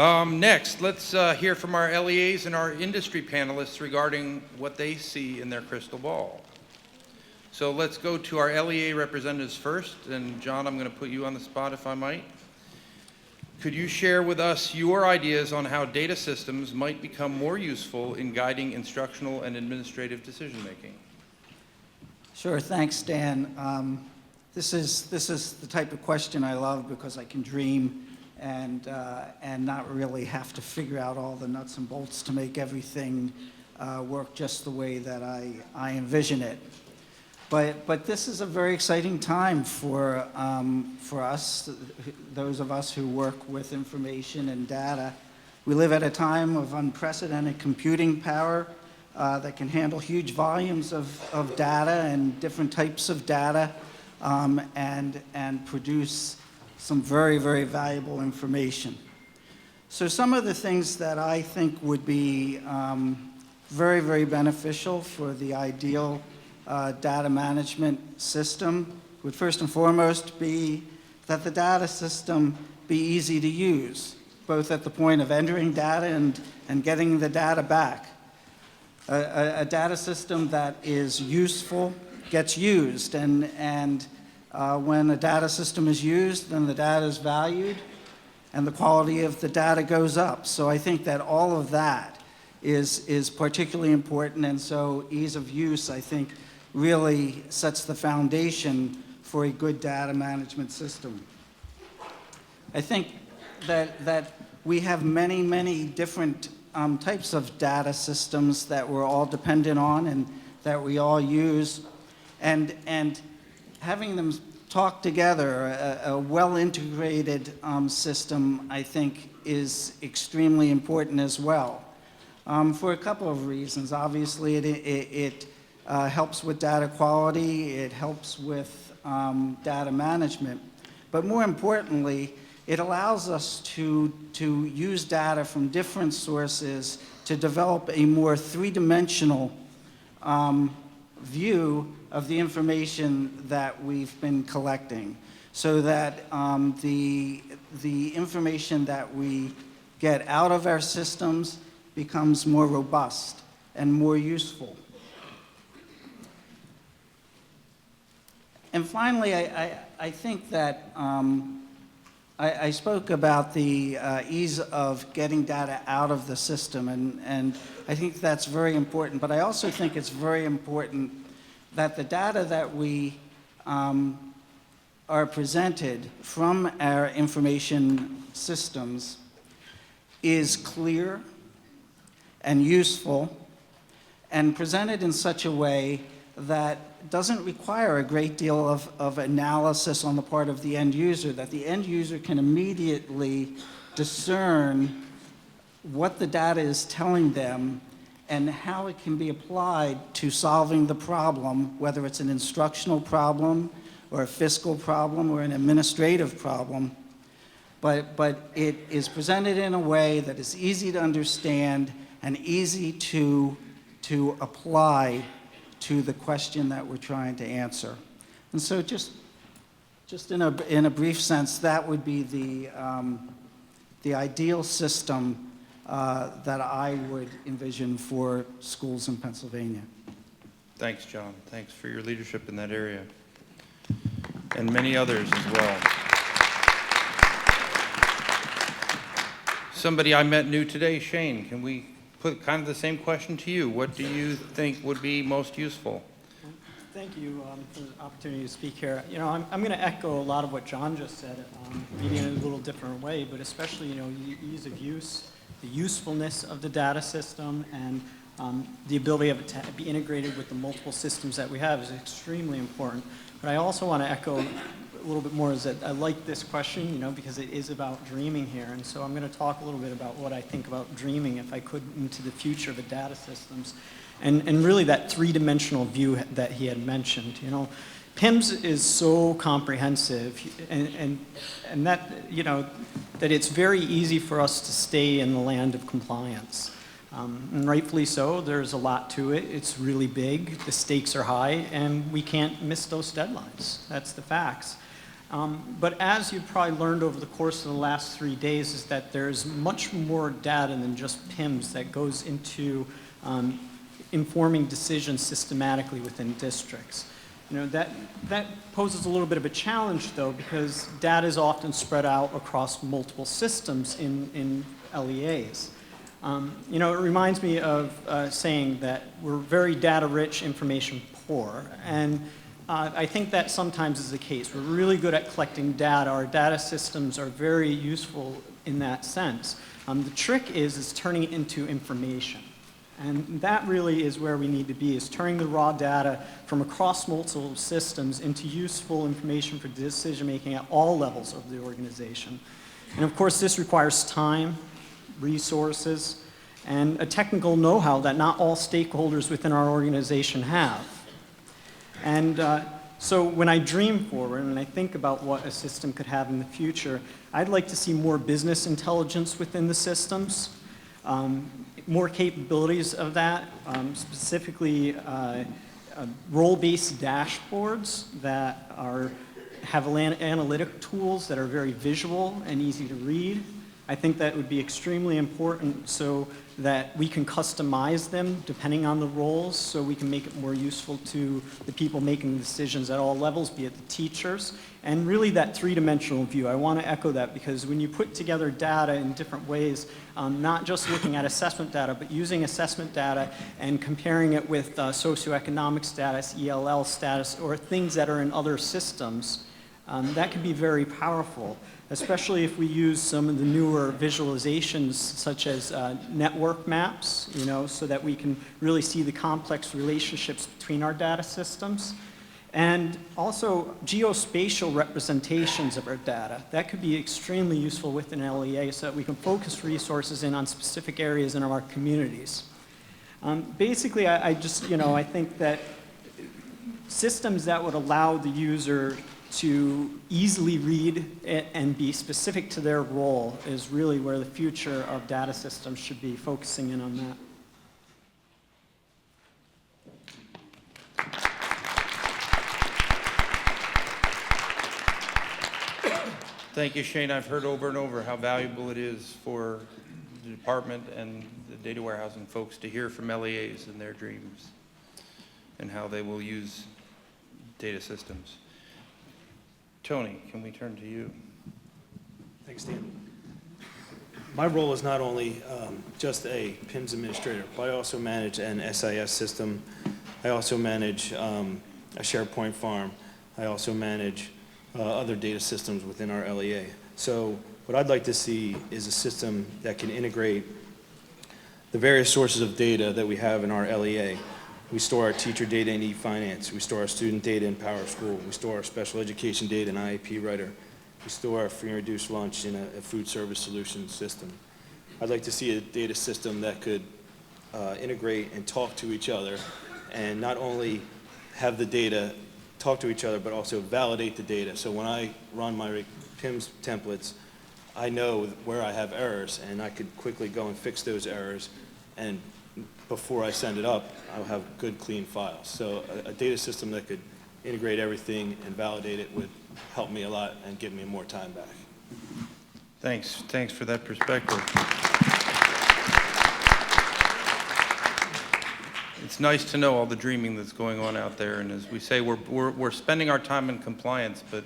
Next, let's hear from our LEAs and our industry panelists regarding what they see in their crystal ball. So let's go to our LEA representatives first, and John, I'm going to put you on the spot if I might. Could you share with us your ideas on how data systems might become more useful in guiding instructional and administrative decision-making? Sure, thanks, Dan. This is the type of question I love because I can dream and not really have to figure out all the nuts and bolts to make everything work just the way that I envision it. But this is a very exciting time for us, those of us who work with information and data. We live at a time of unprecedented computing power that can handle huge volumes of data and different types of data and produce some very, very valuable information. So some of the things that I think would be very, very beneficial for the ideal data management system would first and foremost be that the data system be easy to use, both at the point of entering data and getting the data back. A data system that is useful gets used, and when a data system is used, then the data is valued and the quality of the data goes up. So I think that all of that is particularly important, and so ease of use, I think, really sets the foundation for a good data management system. I think that we have many, many different types of data systems that we're all dependent on and that we all use, and having them talk together, a well-integrated system, I think, is extremely important as well, for a couple of reasons. Obviously, it helps with data quality, it helps with data management, but more importantly, it allows us to use data from different sources to develop a more three-dimensional view of the information that we've been collecting, so that the information that we get out of our systems becomes more robust and more useful. And finally, I think that I spoke about the ease of getting data out of the system, and I think that's very important, but I also think it's very important that the data that we are presented from our information systems is clear and useful and presented in such a way that doesn't require a great deal of analysis on the part of the end user, that the end user can immediately discern what the data is telling them and how it can be applied to solving the problem, whether it's an instructional problem or a fiscal problem or an administrative problem. But it is presented in a way that is easy to understand and easy to apply to the question that we're trying to answer. And so just in a brief sense, that would be the ideal system that I would envision for schools in Pennsylvania. Thanks, John. Thanks for your leadership in that area, and many others as well. Somebody I met new today, Shane, can we put kind of the same question to you? What do you think would be most useful? Thank you for the opportunity to speak here. You know, I'm going to echo a lot of what John just said, maybe in a little different way, but especially, you know, the ease of use, the usefulness of the data system, and the ability of it to be integrated with the multiple systems that we have is extremely important. But I also want to echo a little bit more is that I like this question, you know, because it is about dreaming here. And so I'm going to talk a little bit about what I think about dreaming, if I could, into the future of the data systems. And really that three-dimensional view that he had mentioned. You know, PIMS is so comprehensive and that, you know, that it's very easy for us to stay in the land of compliance. And rightfully so, there's a lot to it. It's really big, the stakes are high, and we can't miss those deadlines. That's the facts. But as you've probably learned over the course of the last 3 days is that there's much more data than just PIMS that goes into informing decisions systematically within districts. That poses a little bit of a challenge, though, because data is often spread out across multiple systems in LEAs. It reminds me of saying that we're very data-rich, information poor, and I think that sometimes is the case. We're really good at collecting data. Our data systems are very useful in that sense. The trick is turning it into information. And that really is where we need to be, is turning the raw data from across multiple systems into useful information for decision-making at all levels of the organization. And of course, this requires time, resources, and a technical know-how that not all stakeholders within our organization have. And so when I dream forward and I think about what a system could have in the future, I'd like to see more business intelligence within the systems, more capabilities of that, specifically role-based dashboards that have analytic tools that are very visual and easy to read. I think that would be extremely important so that we can customize them depending on the roles, so we can make it more useful to the people making decisions at all levels, be it the teachers, and really that three-dimensional view. I want to echo that because when you put together data in different ways, not just looking at assessment data, but using assessment data and comparing it with socioeconomic status, ELL status, or things that are in other systems, that can be very powerful, especially if we use some of the newer visualizations such as network maps, so that we can really see the complex relationships between our data systems. And also geospatial representations of our data. That could be extremely useful within LEA so that we can focus resources in on specific areas in our communities. Basically, I think that systems that would allow the user to easily read it and be specific to their role is really where the future of data systems should be, focusing in on that. Thank you, Shane. I've heard over and over how valuable it is for the department and the data warehousing folks to hear from LEAs and their dreams and how they will use data systems. Tony, can we turn to you? Thanks, Dan. My role is not only just a PIMS administrator, but I also manage an SIS system. I also manage a SharePoint farm. I also manage other data systems within our LEA. So what I'd like to see is a system that can integrate the various sources of data that we have in our LEA. We store our teacher data in eFinance. We store our student data in PowerSchool. We store our special education data in IEP Writer. We store our free and reduced lunch in a food service solutions system. I'd like to see a data system that could integrate and talk to each other, and not only have the data talk to each other, but also validate the data. So when I run my PIMS templates, I know where I have errors, and I could quickly go and fix those errors, and before I send it up, I'll have good, clean files. So a data system that could integrate everything and validate it would help me a lot and give me more time back. Thanks for that perspective. It's nice to know all the dreaming that's going on out there, and as we say, we're spending our time in compliance, but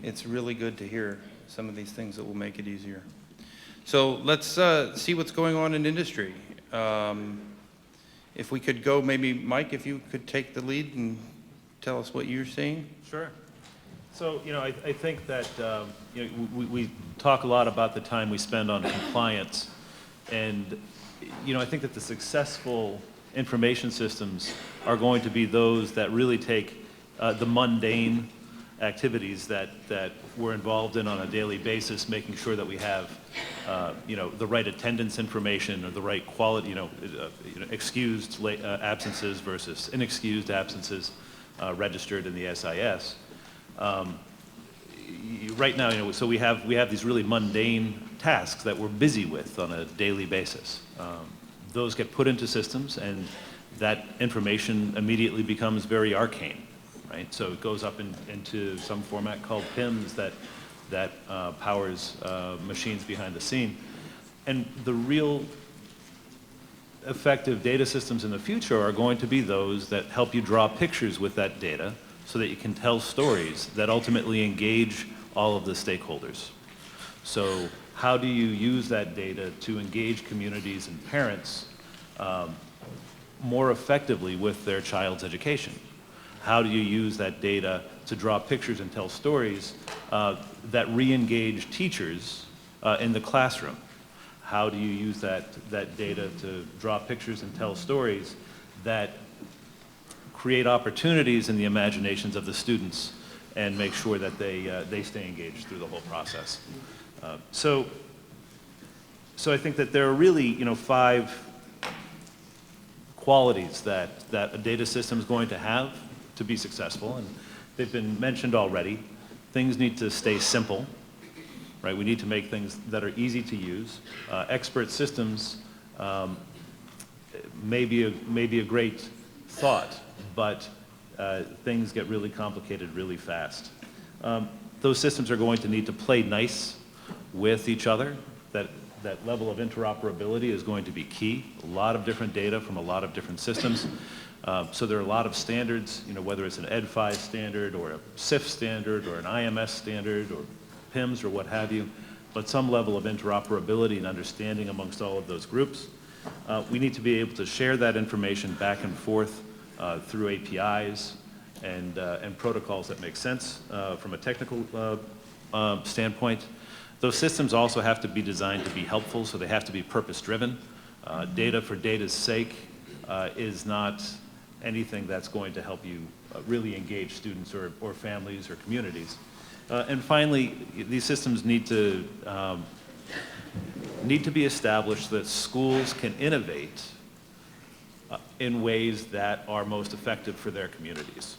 it's really good to hear some of these things that will make it easier. So let's see what's going on in industry. If we could go, maybe Mike, if you could take the lead and tell us what you're seeing. Sure. So, I think that we talk a lot about the time we spend on compliance, and I think that the successful information systems are going to be those that really take the mundane activities that we're involved in on a daily basis, making sure that we have the right attendance information or the right quality, excused absences versus inexcused absences registered in the SIS. Right now, so we have these really mundane tasks that we're busy with on a daily basis. Those get put into systems, and that information immediately becomes very arcane. right? So it goes up into some format called PIMS that powers machines behind the scene. And the real effective data systems in the future are going to be those that help you draw pictures with that data so that you can tell stories that ultimately engage all of the stakeholders. So how do you use that data to engage communities and parents more effectively with their child's education? How do you use that data to draw pictures and tell stories that re-engage teachers in the classroom? How do you use that data to draw pictures and tell stories that create opportunities in the imaginations of the students and make sure that they stay engaged through the whole process? So I think that there are really, 5 qualities that a data system is going to have to be successful, and they've been mentioned already. Things need to stay simple, right? We need to make things that are easy to use. Expert systems may be a great thought, but things get really complicated really fast. Those systems are going to need to play nice with each other. That level of interoperability is going to be key. A lot of different data from a lot of different systems. So there are a lot of standards, whether it's an Ed5 standard or a SIF standard or an IMS standard or PIMS or what have you, but some level of interoperability and understanding amongst all of those groups. We need to be able to share that information back and forth through APIs and protocols that make sense from a technical standpoint. Those systems also have to be designed to be helpful, so they have to be purpose-driven. Data for data's sake is not anything that's going to help you really engage students or families or communities. And finally, these systems need to be established that schools can innovate in ways that are most effective for their communities,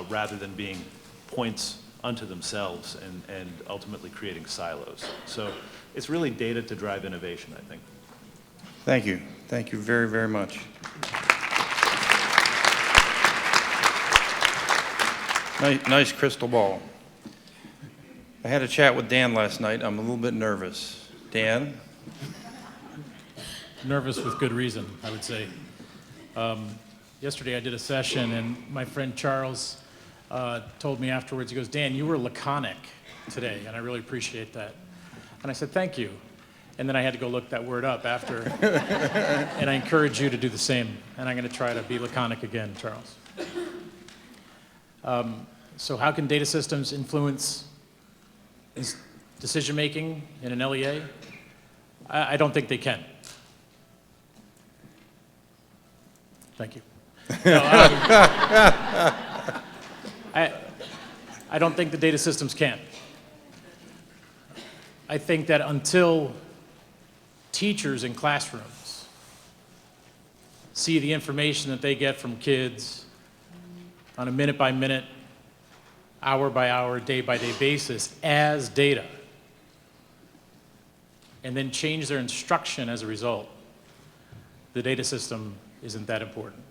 rather than being points unto themselves and ultimately creating silos. So it's really data to drive innovation, I think. Thank you. Thank you very, very much. Nice crystal ball. I had a chat with Dan last night. I'm a little bit nervous. Dan? Nervous with good reason, I would say. Yesterday I did a session, and my friend Charles told me afterwards, he goes, Dan, you were laconic today, and I really appreciate that. And I said, thank you. And then I had to go look that word up after. And I encourage you to do the same. And I'm going to try to be laconic again, Charles. So how can data systems influence decision-making in an LEA? I don't think they can. Thank you. No, I don't think the data systems can. I think that until teachers in classrooms see the information that they get from kids on a minute-by-minute, hour-by-hour, day-by-day basis as data, and then change their instruction as a result, the data system isn't that important,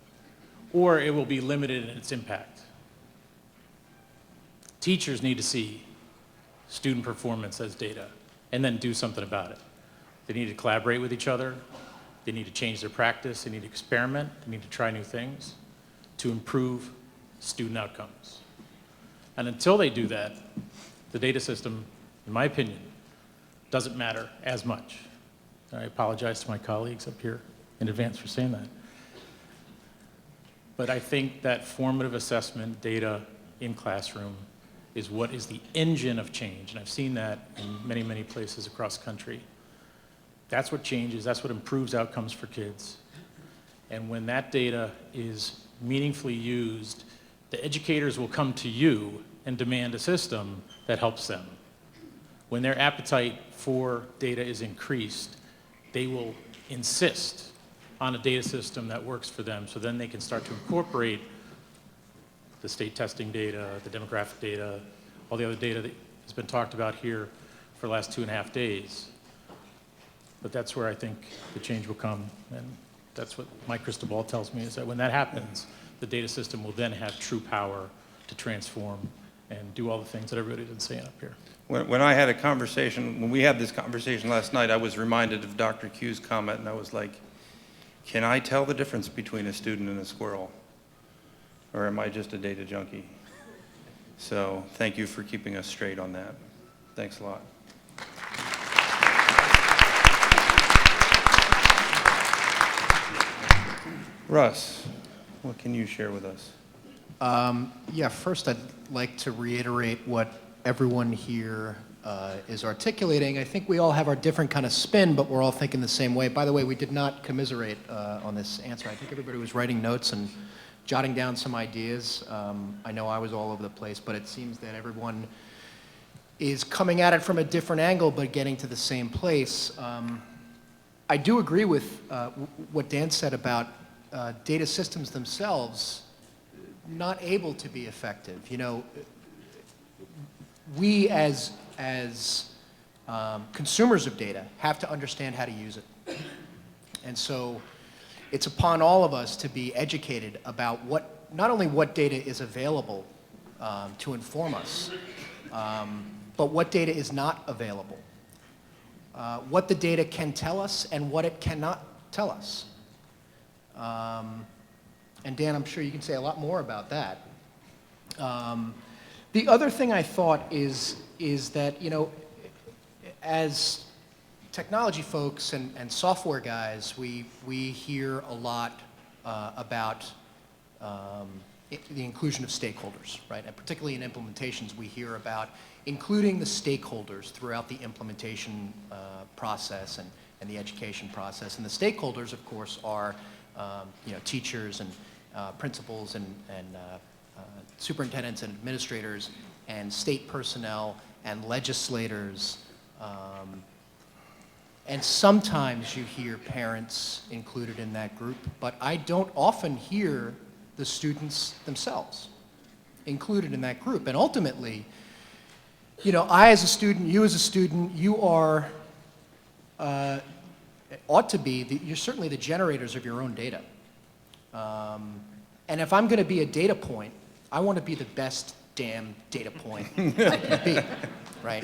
or it will be limited in its impact. Teachers need to see student performance as data and then do something about it. They need to collaborate with each other. They need to change their practice. They need to experiment. They need to try new things to improve student outcomes. And until they do that, the data system, in my opinion, doesn't matter as much. I apologize to my colleagues up here in advance for saying that. But I think that formative assessment data in classroom is what is the engine of change. And I've seen that in many, many places across the country. That's what changes, that's what improves outcomes for kids. And when that data is meaningfully used, the educators will come to you and demand a system that helps them. When their appetite for data is increased, they will insist on a data system that works for them, so then they can start to incorporate the state testing data, the demographic data, all the other data that has been talked about here for the last 2.5 days. But that's where I think the change will come, and that's what my crystal ball tells me, is that when that happens, the data system will then have true power to transform and do all the things that everybody's been saying up here. When I had a conversation, when we had this conversation last night, I was reminded of Dr. Q's comment, and I was like, can I tell the difference between a student and a squirrel? Or am I just a data junkie? So thank you for keeping us straight on that. Thanks a lot. Russ, what can you share with us? Yeah, first I'd like to reiterate what everyone here is articulating. I think we all have our different kind of spin, but we're all thinking the same way. By the way, we did not commiserate on this answer. I think everybody was writing notes and jotting down some ideas. I know I was all over the place, but it seems that everyone is coming at it from a different angle, but getting to the same place. I do agree with what Dan said about data systems themselves not able to be effective. You know, we as consumers of data have to understand how to use it. And so it's upon all of us to be educated about not only what data is available to inform us, but what data is not available. What the data can tell us and what it cannot tell us. And Dan, I'm sure you can say a lot more about that. The other thing I thought is that, you know, as technology folks and software guys, we hear a lot about the inclusion of stakeholders, right? And particularly in implementations, we hear about including the stakeholders throughout the implementation process and the education process. And the stakeholders, of course, are you know, teachers and principals and superintendents and administrators and state personnel and legislators. And sometimes you hear parents included in that group, but I don't often hear the students themselves included in that group. And ultimately, you know, I as a student, you as a student, you are, ought to be, you're certainly the generators of your own data. And if I'm going to be a data point, I want to be the best damn data point I can be, right?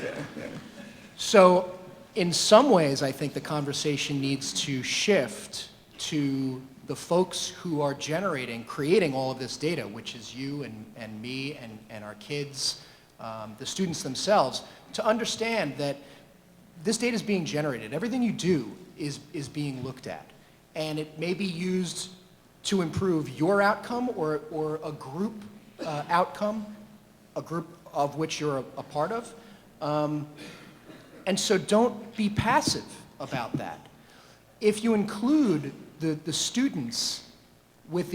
So in some ways, I think the conversation needs to shift to the folks who are creating all of this data, which is you and me and our kids, the students themselves, to understand that this data is being generated. Everything you do is being looked at. And it may be used to improve your outcome or a group outcome, a group of which you're a part of. And so don't be passive about that. If you include the students with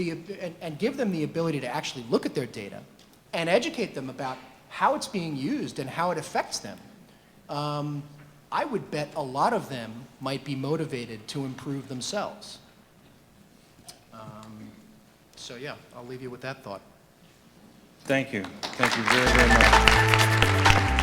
and give them the ability to actually look at their data and educate them about how it's being used and how it affects them, I would bet a lot of them might be motivated to improve themselves. So yeah, I'll leave you with that thought. Thank you. Thank you very, very much.